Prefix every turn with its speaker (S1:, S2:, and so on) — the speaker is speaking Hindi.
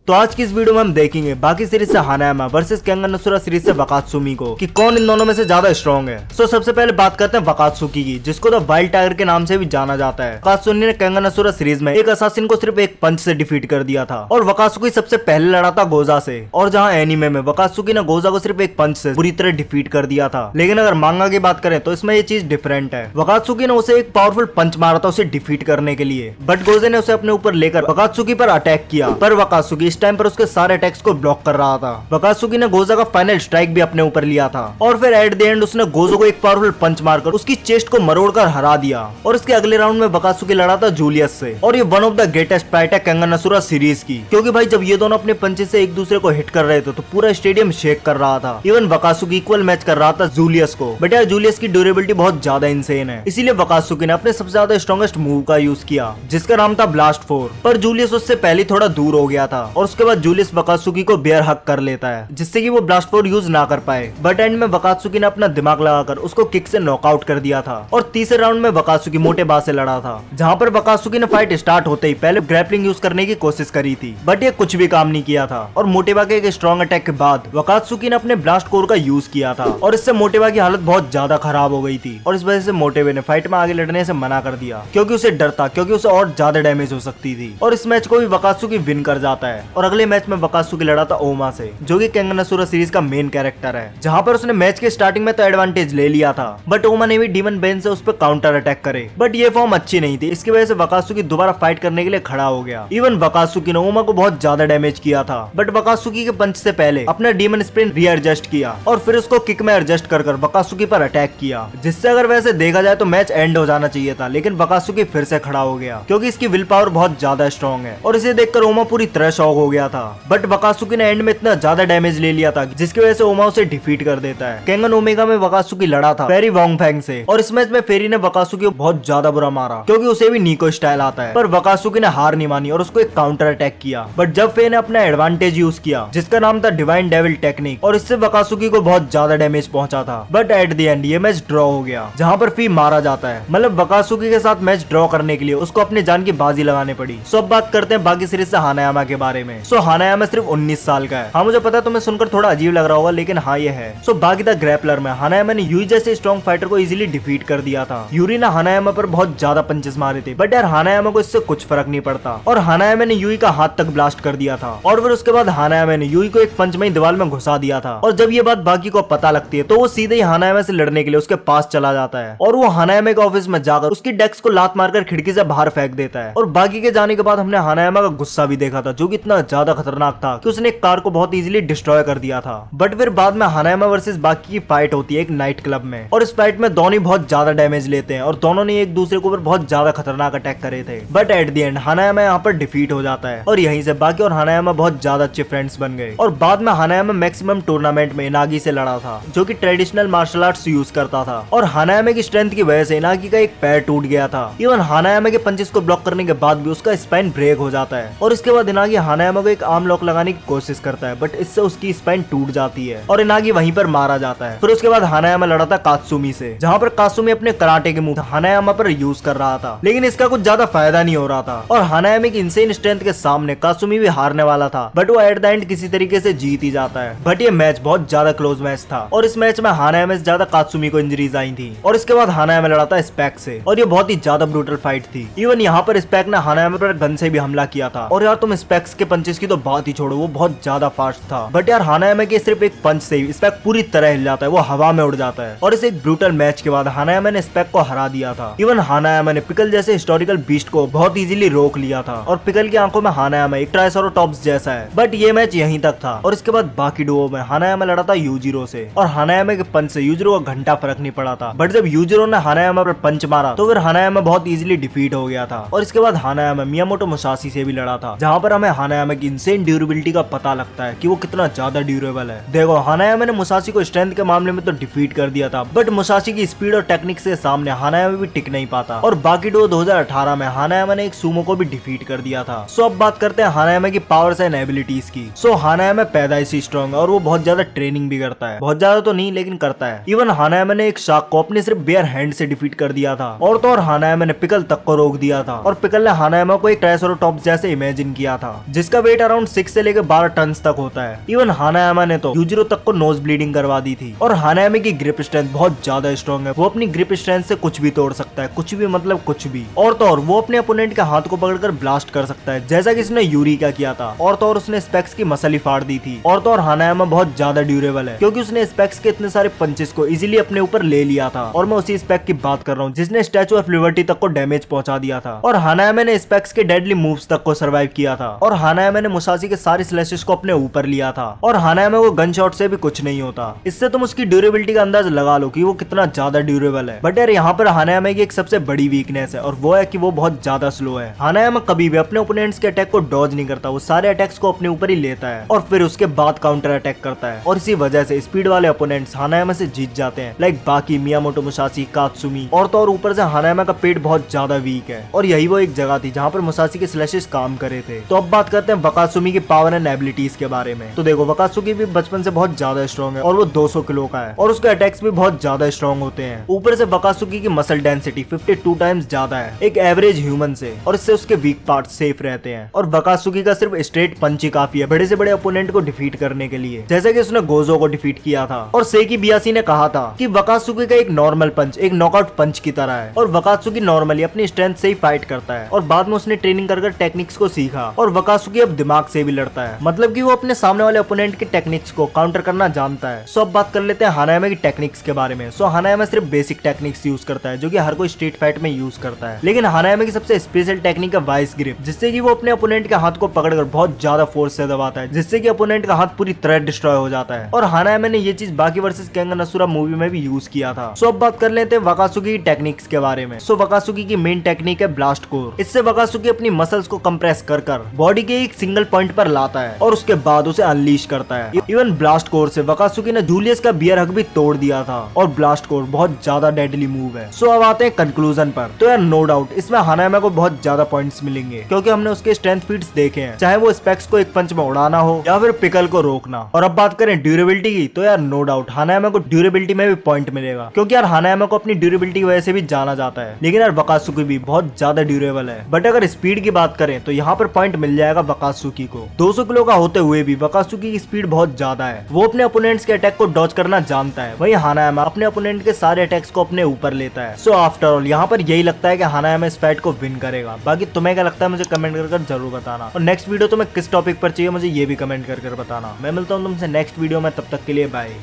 S1: तो आज की इस वीडियो में हम देखेंगे बाकी सीरीज से हानायामा वर्सेस केंगन नसुरा सीरीज से वकात्सुमी को कि कौन इन दोनों में से ज्यादा स्ट्रॉन्ग है। सो सबसे पहले बात करते हैं वकात्सुकी की, जिसको द वाइल्ड टाइगर के नाम से भी जाना जाता है। वकात्सुकी ने केंगन नसुरा सीरीज में एक असासिन को सिर्फ एक पंच से डिफीट कर दिया था और वकात्सुकी सबसे पहले लड़ा था गोजा से, और जहाँ एनीमे में वकात्सुकी ने गोजा को सिर्फ एक पंच से बुरी तरह डिफीट कर दिया था। लेकिन अगर मांगा की बात करें तो इसमें ये चीज डिफरेंट है। वकात्सुकी ने उसे एक पावरफुल पंच मारा था उसे डिफीट करने के लिए, बट गोजे ने उसे अपने ऊपर लेकर वकात्सुकी पर अटैक किया, पर वकात्सुकी इस टाइम पर उसके सारे अटैक्स को ब्लॉक कर रहा था। वकात्सुकी ने गोजा का फाइनल स्ट्राइक भी अपने ऊपर लिया था और फिर एट द एंड उसने गोजो को एक पावरफुल पंच मारकर उसकी चेस्ट को मरोड़कर हरा दिया। और इसके अगले राउंड में वकात्सुकी लड़ा था जूलियस से, और ये one of the greatest fight है केंगन नसुरा सीरीज की, क्योंकि भाई जब ये दोनों अपने पंचे से एक दूसरे को हिट कर रहे थे तो पूरा स्टेडियम शेक कर रहा था। इवन वकात्सुकी इक्वल मैच कर रहा था जूलियस को, बट यार जूलियस की ड्यूरेबिलिटी बहुत ज्यादा इंसेन है, इसीलिए वकात्सुकी ने अपने सबसे ज्यादा स्ट्रॉन्गेस्ट मूव का यूज किया, जिसका नाम था ब्लास्ट 4। पर जूलियस उससे पहले थोड़ा दूर हो गया था और उसके बाद जूलियस वकात्सुकी को बेयर हक कर लेता है, जिससे कि वो ब्लास्ट 4 यूज ना कर पाए। बट एंड में वकात्सुकी ने अपना दिमाग लगाकर उसको किक से नॉकआउट कर दिया था और तीसरे राउंड में वकात्सुकी मोटे बात से लड़ा था, जहां पर वकात्सुकी ने फाइट स्टार्ट होते ही पहले ग्रैपलिंग यूज करने की कोशिश करी थी, बट ये कुछ भी काम नहीं किया था। और मोटेबा के एक स्ट्रॉन्ग अटैक के बाद वकात्सुकी ने अपने ब्लास्ट कोर का यूज किया था और इससे मोटेबा की हालत बहुत ज्यादा खराब हो गई थी, और इस वजह से मोटेबे ने फाइट में आगे लड़ने से मना कर दिया, क्योंकि उसे डर था क्योंकि उसे और ज्यादा डैमेज हो सकती थी। और इस मैच को भी वकात्सुकी विन कर जाता है और अगले मैच में वकात्सुकी लड़ा था ओमा से, जो कि केंगन नसुरा सीरीज का मेन कैरेक्टर है, जहां पर उसने मैच के स्टार्टिंग में तो एडवांटेज ले लिया था, बट ओमा ने भी डीमन बेन से उस पर काउंटर अटैक करे, बट ये फॉर्म अच्छी नहीं थी, इसकी वजह से वकात्सुकी दोबारा फाइट करने के लिए खड़ा हो गया। इवन वकात्सुकी ने ओमा को बहुत ज्यादा डैमेज किया था, बट वकात्सुकी के पंच से पहले अपना डीमन स्पिन रीएडजस्ट किया और फिर उसको किक में एडजस्ट कर वकात्सुकी पर अटैक किया, जिससे अगर वैसे देखा जाए तो मैच एंड हो जाना चाहिए था, लेकिन वकात्सुकी फिर से खड़ा हो गया क्योंकि इसकी विल पावर बहुत ज्यादा स्ट्रॉन्ग है, और इसे देखकर ओमा पूरी तरह शॉक हो गया था। बट वकात्सुकी ने एंड में इतना ज्यादा डैमेज ले लिया था जिसकी वजह से ओमा उसे डिफीट कर देता है। केंगन ओमेगा में वकात्सुकी लड़ा था फेरी वोंगफेंग से, और इस मैच में फेरी ने वकात्सुकी को बहुत ज्यादा बुरा मारा क्योंकि उसे भी निको स्टाइल आता है, पर वकात्सुकी ने हार नहीं मानी और उसको एक काउंटर अटैक किया। बट जब फे ने अपना एडवांटेज यूज किया जिसका नाम था डिवाइन डेविल टेक्निक, और इससे वकात्सुकी को बहुत ज्यादा डैमेज पहुंचा था, बट एट द एंड ये मैच ड्रॉ हो गया, जहां पर फी मारा जाता है। मतलब वकात्सुकी के साथ मैच ड्रॉ करने के लिए उसको अपने जान की बाजी लगानी पड़ी। सो अब बात करते हैं बाकी सीरीज से हानायामा के बारे में। सो हानायामा सिर्फ 19 साल का है। हाँ मुझे पता है तुम्हें सुनकर थोड़ा अजीब लग रहा होगा, लेकिन हाँ ये है। सो बाकी द ग्रैपलर में हानायामा ने यूई जैसे स्ट्रॉन्ग फाइटर को इजीली डिफीट कर दिया था। यूरी ने हानायामा पर बहुत ज्यादा पंचेस मारे थे, बट यार हानायामा को इससे कुछ फर्क नहीं पड़ता, और हानायामा ने यूई का हाथ तक ब्लास्ट कर दिया था, और फिर उसके बाद हानायामा ने यूई को एक पंच में ही दीवार में घुसा दिया था। और जब ये बात बाकी को पता लगती है तो वो सीधे ही हानायामा से लड़ने के लिए उसके पास चला जाता है, और वो हानायामा के ऑफिस में जाकर उसकी डेस्क को लात मारकर खिड़की से बाहर फेंक देता है। और बाकी के जाने के बाद हमने हानायामा का गुस्सा भी देखा था, जो कि इतना ज्यादा खतरनाक था कि उसने एक कार को बहुत इजीली डिस्ट्रॉय कर दिया था। बट फिर बाद में हानायामा वर्सेस बाकी की फाइट होती है एक नाइट क्लब में, और इस फाइट में दोनों ही बहुत ज्यादा डैमेज लेते हैं और दोनों ने एक दूसरे के ऊपर बहुत ज्यादा खतरनाक अटैक करे थे। बट एट द एंड हानायामा यहाँ पर डिफीट हो जाता है, और यहीं से बाकी और हानायामा बहुत ज्यादा अच्छे फ्रेंड्स बन गए। और बाद में हानायामा मैक्सिमम टूर्नामेंट में इनागी से लड़ा था, जो कि ट्रेडिशनल मार्शल आर्ट्स यूज करता था, और हानायामा की स्ट्रेंथ की वजह से इनागी का एक पैर टूट गया था। इवन हानायामा के पंचेस को ब्लॉक करने के बाद भी उसका स्पाइन ब्रेक हो जाता है, और इसके बाद इनागी हानायामा को एक आर्म लॉक लगाने की कोशिश करता है, बट इससे उसकी स्पाइन टूट जाती है और इनागी वहीं पर मारा जाता है। फिर उसके बाद हानायामा लड़ा था कात्सुमी से, जहां पर कात्सुमी अपने कराटे के मूव हानायामा पर यूज कर रहा था, लेकिन इसका कुछ ज्यादा फायदा नहीं हो रहा था, और हानायामा की इंसेन स्ट्रेंथ के सामने कात्सुमी भी हारने वाला था, बट वो एट द एंड किसी तरीके से जीत ही जाता है। बट ये मैच बहुत ज्यादा क्लोज मैच था, और इस मैच में हानायामा से ज्यादा कात्सुमी को इंजरीज आई थी, और इसके बाद हानायामा लड़ा था स्पेक से, और ये बहुत ही ज्यादा ब्रूटल फाइट थी। इवन यहाँ पर स्पेक ने हानायामा पर गन से भी हमला किया था, और यार तुम स्पेक्स के पंचेस की तो बात ही छोड़ो, वो बहुत ज्यादा फास्ट था। बट यार हानायामा के सिर्फ एक पंच से ही स्पेक पूरी तरह हिल जाता है, वो हवा में उड़ जाता है, और इस एक ब्रूटल मैच के बाद हानायामा ने स्पेक को हरा दिया था। इवन हानायामा ने पिकल जैसे हिस्टोरिकल बीस्ट को बहुत इजीली रोक लिया था, और पिकल की आंखों में हानायामा एक ट्राइसेरोटॉप्स जैसा है। बट ये मैच यहीं तक था, और इसके बाद बाकी डुओ में हानायामा लड़ा था यूजिरो से, और हानायामा के पंच से यूजिरो को घंटा फर्क नहीं पड़ा था। बट जब यूजिरो ने हानायामा पर पंच मारा तो फिर हानायामा बहुत इजीली डिफीट हो गया था, और इसके बाद हानायामा मियामोटो मुसाशी से भी लड़ा था, जहां पर हमें हानायामा की इंसेन ड्यूरेबिलिटी का पता लगता है कि वो कितना ज्यादा ड्यूरेबल है। देखो हानायामा ने मुसाशी को स्ट्रेंथ के मामले में तो डिफीट कर दिया था, बट मुसाशी की स्पीड और टेक्निक से सामने हानायामा भी टिक नहीं पाता, और बाकी डो 2018 में हानायामा ने एक सूमो को भी डिफीट कर दिया था। सो अब बात करते हैं हानायामा की पावर्स एंड एबिलिटीज की। सो हानायामा पैदाइशी स्ट्रॉन्ग है, और वो बहुत ज्यादा ट्रेनिंग भी करता है, बहुत ज्यादा तो नहीं लेकिन करता है। इवन हानायामा ने एक शार्क को अपने सिर्फ बेयर हैंड से डिफीट कर दिया था, और तो और हानायामा ने पिकल तक को रोक दिया था, और पिकल ने हानायामा को एक ट्राइसेरोटॉप्स जैसे इमेजिन किया था, जिसका जिसका वेट अराउंड 6 से लेकर 12 टन तक होता है। इवन हानायामा ने तो यूजिरो तक को नोज ब्लीडिंग करवा दी थी। और हानायामा की ग्रिप स्ट्रेंथ बहुत ज्यादा स्ट्रॉन्ग है, वो अपनी ग्रिप स्ट्रेंथ से कुछ भी तोड़ सकता है, कुछ भी मतलब कुछ भी। और तो और वो अपने अपोनेंट के हाथ को पकड़कर ब्लास्ट कर सकता है, जैसा कि इसने यूरी का किया था। और तो और उसने स्पेक्स की मसल ही फाड़ दी थी। और तो और हानायामा बहुत ज्यादा ड्यूरेबल है, क्योंकि उसने स्पेक्स के इतने सारे पंचेस को इजीली अपने ऊपर ले लिया था। और मैं उसी स्पेक की बात कर रहा हूँ जिसने स्टैचू ऑफ लिबर्टी तक को डैमेज पहुंचा दिया था। और हानायामा ने स्पेक्स के डेडली मूव्स तक को सर्वाइव किया था। और हानायामा ने मुसाशी के सारे स्लैशेस को अपने ऊपर लिया था। और हानायामा को गन शॉट से भी कुछ नहीं होता। इससे तुम उसकी ड्यूरेबिलिटी का अंदाज लगा लो कि वो कितना ज्यादा ड्यूरेबल है। बट यार यहाँ पर हानायामा की एक सबसे बड़ी वीकनेस है, और वो है कि वो बहुत ज्यादा स्लो है। हानायामा कभी भी अपने ओपोनेंट्स के अटैक को डॉज नहीं करता, वो सारे अटैक्स को अपने ऊपर ही लेता है और फिर उसके बाद काउंटर अटैक करता है। और इसी वजह से स्पीड वाले ओपोनेंट्स हानायामा से जीत जाते हैं, लाइक बाकी मियामोटो मुसाशी, कात्सुमी। और तो और ऊपर से हानायामा का पेट बहुत ज्यादा वीक है। और यही वो एक जगह थी जहाँ पर मुसाशी के स्लैशेस काम करे थे। तो अब बात करते हैं वकात्सुमी की पावर एंड एबिलिटीज के बारे में। तो देखो, वकात्सुमी भी बचपन से बहुत ज्यादा स्ट्रॉन्ग है और वो 200 किलो का है, और उसके अटैक्स भी बहुत ज्यादा स्ट्रॉन्ग होते हैं। ऊपर से वकात्सुमी की मसल डेंसिटी 52 टाइम्स ज्यादा है एक एवरेज ह्यूमन से, और इससे उसके वीक पार्ट सेफ रहते हैं। और वकात्सुमी का सिर्फ स्ट्रेट पंच ही काफी है बड़े से बड़े ओपोनेंट को डिफीट करने के लिए, जैसे कि उसने गोजो को डिफीट किया था। और सेकी बियासी ने कहा था कि वकात्सुमी का एक नॉर्मल पंच एक नॉकआउट पंच की तरह है, और वकात्सुमी नॉर्मली अपनी स्ट्रेंथ से ही फाइट करता है। और बाद में उसने ट्रेनिंग कर टेक्निक्स को सीखा, और वकात्सुमी अब दिमाग से भी लड़ता है, मतलब कि वो अपने सामने वाले ओपोनेंट के टेक्निक्स को काउंटर करना जानता है। सो अब बात कर लेते हैं हानायामा की टेक्निक्स के बारे में। सो हानायामा सिर्फ बेसिक टेक्निक्स यूज करता है, जो कि हर कोई स्ट्रीट फाइट में यूज करता है। लेकिन हानायामा की सबसे स्पेशल टेक्निक है वाइस ग्रिप, जिससे कि वो अपने ओपोनेंट के हाथ को पकड़कर बहुत ज्यादा फोर्स से दबाता है, जिससे कि ओपोनेंट का हाथ पूरी तरह डिस्ट्रॉय हो जाता है। और हानायामा ने ये चीज बाकी वर्सेस केंगन असुरा मूवी में भी यूज किया था। सो अब बात कर लेते हैं वकात्सुमी की टेक्निक्स के बारे में। सो वकात्सुमी की मेन टेक्निक है ब्लास्ट कोर। इससे वकात्सुमी अपनी मसल्स को कंप्रेस कर बॉडी के एक सिंगल पॉइंट पर लाता है और उसके बाद उसे अनलीश करता है। इवन ब्लास्ट कोर से वकात्सुमी ने जूलियस का बियर हग भी तोड़ दिया था, और ब्लास्ट कोर बहुत ज्यादा डेडली मूव है। सो अब आते हैं कंक्लूजन पर। तो यार नो डाउट इसमें हानायामा को बहुत ज्यादा पॉइंट्स मिलेंगे, क्योंकि हमने उसके स्ट्रेंथ फीट्स देखे हैं, चाहे वो स्पेक्स को एक पंच में उड़ाना हो या फिर पिकल को रोकना। और अब बात करें ड्यूरेबिलिटी की, तो यार नो डाउट हानायामा को ड्यूरेबिलिटी में भी पॉइंट मिलेगा, क्योंकि यार हानायामा को अपनी ड्यूरेबिलिटी की वजह से भी जाना जाता है। लेकिन यार वकात्सुमी भी बहुत ज्यादा ड्यूरेबल है। बट अगर स्पीड की बात करें तो यहाँ पर पॉइंट मिल जाएगा वकात्सुमी को। 200 किलो का होते हुए भी वकात्सुमी की स्पीड बहुत ज्यादा है, वो अपने ओपोनेंट्स के अटैक को डॉज करना जानता है। वहीं हानायामा अपने ओपोनेंट के सारे अटैक्स को अपने ऊपर लेता है। सो आफ्टर ऑल यहाँ पर यही लगता है कि हानायामा इस फाइट को विन करेगा। बाकी तुम्हें क्या लगता है मुझे कमेंट कर जरूर बताना, और नेक्स्ट वीडियो तुम्हें किस टॉपिक पर चाहिए मुझे ये भी कमेंट कर बताना। मैं मिलता हूँ तुमसे नेक्स्ट वीडियो में, तब तक के लिए बाय।